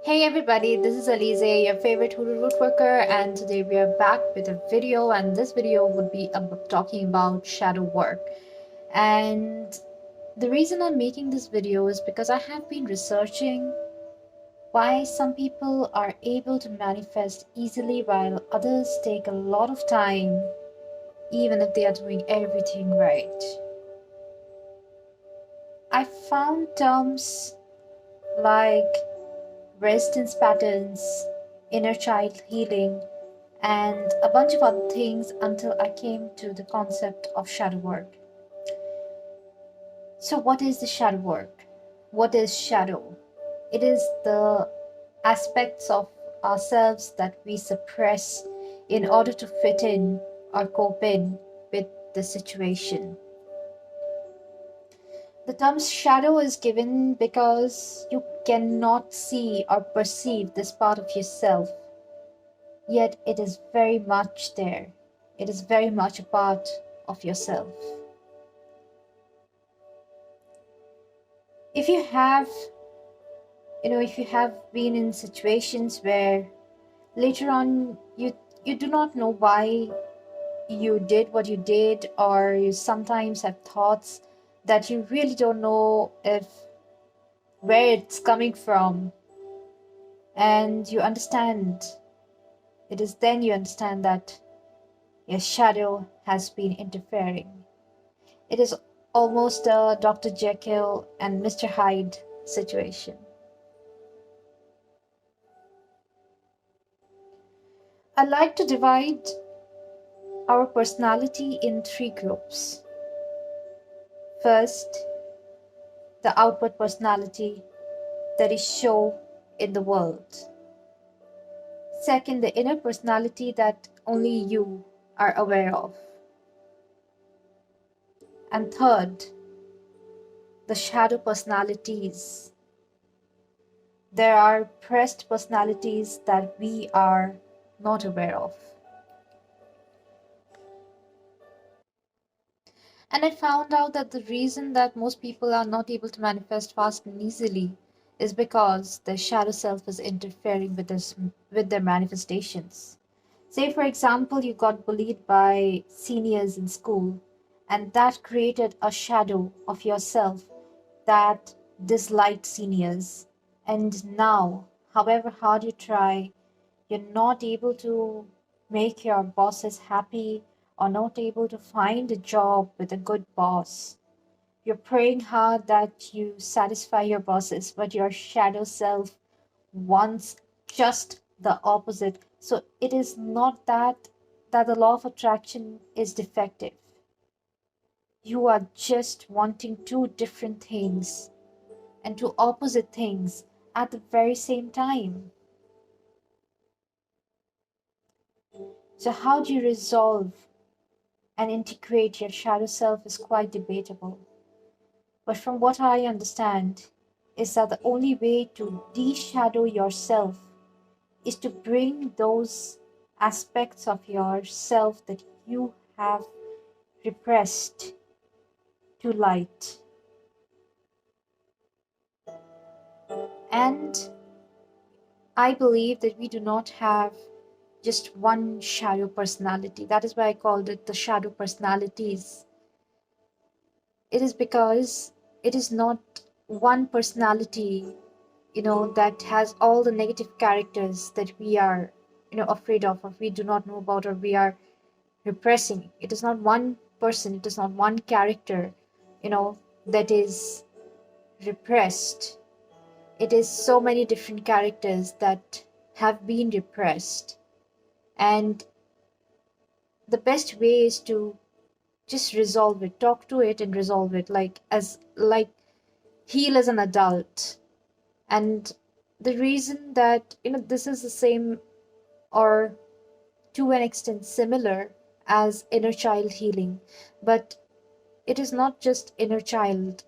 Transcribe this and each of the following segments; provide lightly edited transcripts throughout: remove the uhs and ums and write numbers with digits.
Hey everybody, this is Alize, your favorite Hulu root worker, and today we are back with a video. And this video would be talking about shadow work. And the reason I'm making this video is because I have been researching why some people are able to manifest easily while others take a lot of time, even if they are doing everything right. I found terms like resistance patterns, inner child healing, and a bunch of other things until I came to the concept of shadow work. So, what is the shadow work? What is shadow? It is the aspects of ourselves that we suppress in order to fit in or cope in with the situation. The term shadow is given because you cannot see or perceive this part of yourself, yet it is very much there. It is very much a part of yourself. If you have, if you have been in situations where later on you do not know why you did what you did, or you sometimes have thoughts that you really don't know if where it's coming from, and you understand, it is then you understand that your shadow has been interfering. It is almost a Dr. Jekyll and Mr. Hyde situation. I like to divide our personality in three groups. First, the outward personality that is shown in the world. Second, the inner personality that only you are aware of. And third, the shadow personalities. There are pressed personalities that we are not aware of. And I found out that the reason that most people are not able to manifest fast and easily is because their shadow self is interfering with their manifestations. Say, for example, you got bullied by seniors in school, and that created a shadow of yourself that disliked seniors. And now, however hard you try, you're not able to make your bosses happy or not able to find a job with a good boss. You're praying hard that you satisfy your bosses, but your shadow self wants just the opposite. So it is not that the law of attraction is defective. You are just wanting two different things and two opposite things at the very same time. So how do you resolve and integrate your shadow self is quite debatable. But from what I understand, is that the only way to de-shadow yourself is to bring those aspects of yourself that you have repressed to light. And I believe that we do not have just one shadow personality. That is why I called it the shadow personalities. It is because it is not one personality, that has all the negative characters that we are, afraid of, or we do not know about, or we are repressing. It is not one person, it is not one character, that is repressed. It is so many different characters that have been repressed. And the best way is to just resolve it, talk to it and resolve it, like heal as an adult. And the reason that this is the same, or to an extent similar, as inner child healing, but it is not just inner child.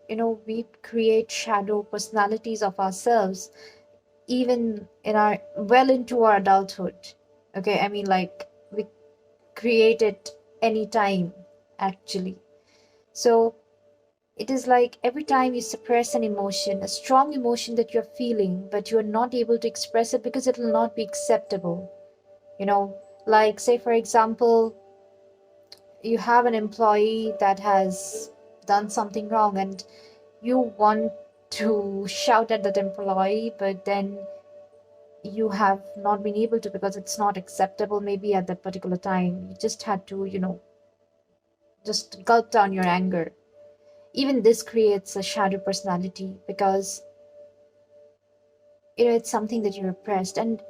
We create shadow personalities of ourselves even in our well into our adulthood. Okay, I mean, like, we create it anytime, actually. So It is like every time you suppress an emotion, a strong emotion that you're feeling, but you are not able to express it because it will not be acceptable. You know, like, say, for example, you have an employee that has done something wrong and you want to shout at that employee, but then you have not been able to because it's not acceptable maybe at that particular time. You just had to, just gulp down your anger. Even this creates a shadow personality because it's something that you repressed. And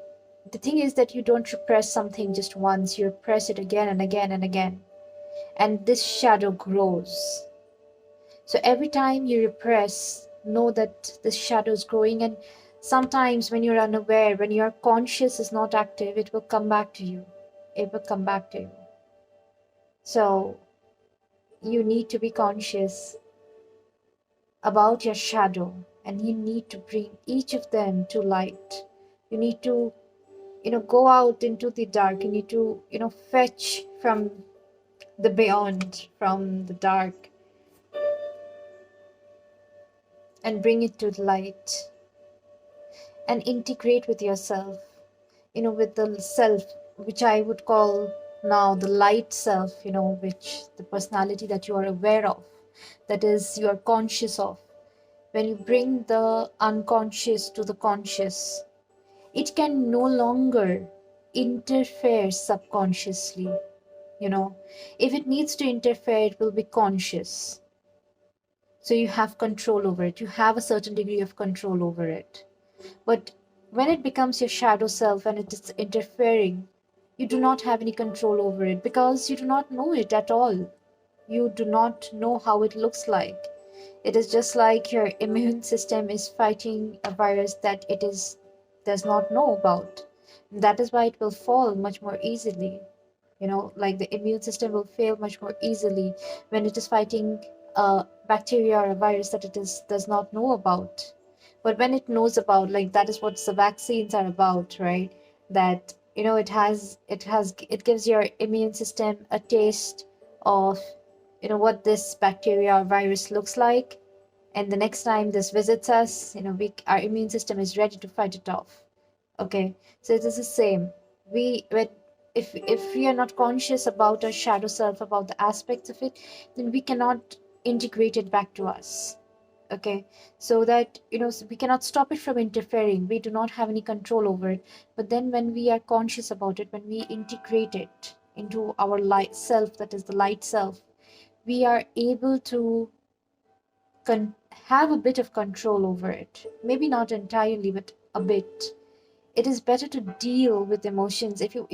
the thing is that you don't repress something just once, you repress it again and again and again. And this shadow grows. So every time you repress, know that this shadow is growing. And sometimes when you're unaware, when your conscious is not active, it will come back to you. It will come back to you. So you need to be conscious about your shadow, and you need to bring each of them to light. You need to, go out into the dark. You need to, fetch from the beyond, from the dark, and bring it to the light and integrate with yourself, with the self, which I would call now the light self, which the personality that you are aware of, that is, you are conscious of. When you bring the unconscious to the conscious, it can no longer interfere subconsciously. If it needs to interfere, it will be conscious. So you have control over it. You have a certain degree of control over it. But when it becomes your shadow self and it is interfering, you do not have any control over it because you do not know it at all. You do not know how it looks like. It is just like your immune system is fighting a virus that does not know about. That is why it will fall much more easily. Like the immune system will fail much more easily when it is fighting a bacteria or a virus that does not know about. But when it knows about, like, that is what the vaccines are about, right? That it gives your immune system a taste of what this bacteria or virus looks like, and the next time this visits us, our immune system is ready to fight it off. Okay, so it is the same. We when if we are not conscious about our shadow self, about the aspects of it, then we cannot integrate it back to us. Okay, so that so we cannot stop it from interfering. We do not have any control over it. But then when we are conscious about it, when we integrate it into our light self, that is the light self, we are able to have a bit of control over it. Maybe not entirely, but a bit. It is better to deal with emotions. If you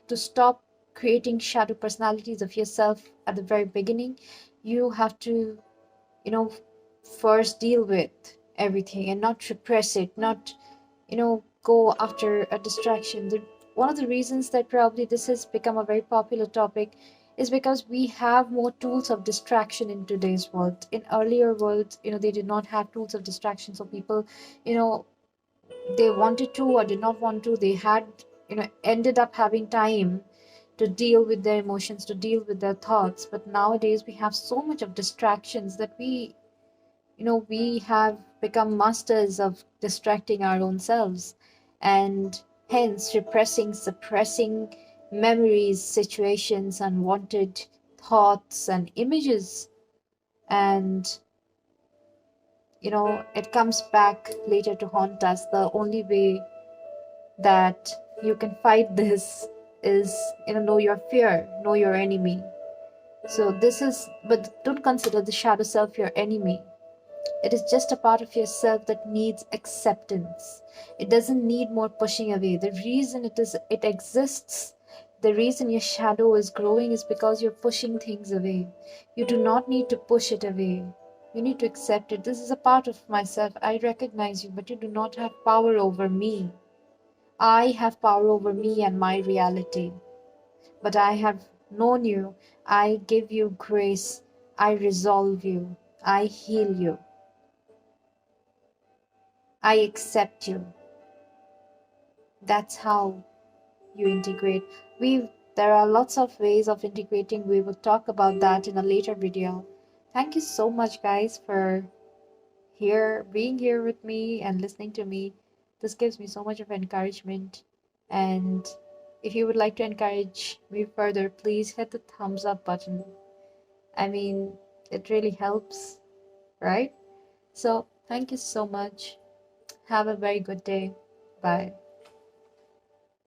to stop creating shadow personalities of yourself at the very beginning, you have to you know first deal with everything and not repress it, not go after a distraction. One of the reasons that probably this has become a very popular topic is because we have more tools of distraction in today's world. In earlier worlds, they did not have tools of distraction, so people, you know they wanted to or did not want to, they had ended up having time to deal with their emotions, to deal with their thoughts. But nowadays we have so much of distractions that we have become masters of distracting our own selves, and hence repressing, suppressing memories, situations, unwanted thoughts and images. And it comes back later to haunt us. The only way that you can fight this is know your fear, know your enemy. So this is, but don't consider the shadow self your enemy. It is just a part of yourself that needs acceptance. It doesn't need more pushing away. The reason it exists, the reason your shadow is growing is because you're pushing things away. You do not need to push it away. You need to accept it. This is a part of myself. I recognize you, but you do not have power over me. I have power over me and my reality. But I have known you. I give you grace. I resolve you. I heal you. I accept you. That's how you integrate. There are lots of ways of integrating. We will talk about that in a later video. Thank you so much, guys, for being here with me and listening to me. This gives me so much of encouragement. And if you would like to encourage me further, please hit the thumbs up button. I mean, it really helps, right? So, thank you so much. Have a very good day. Bye.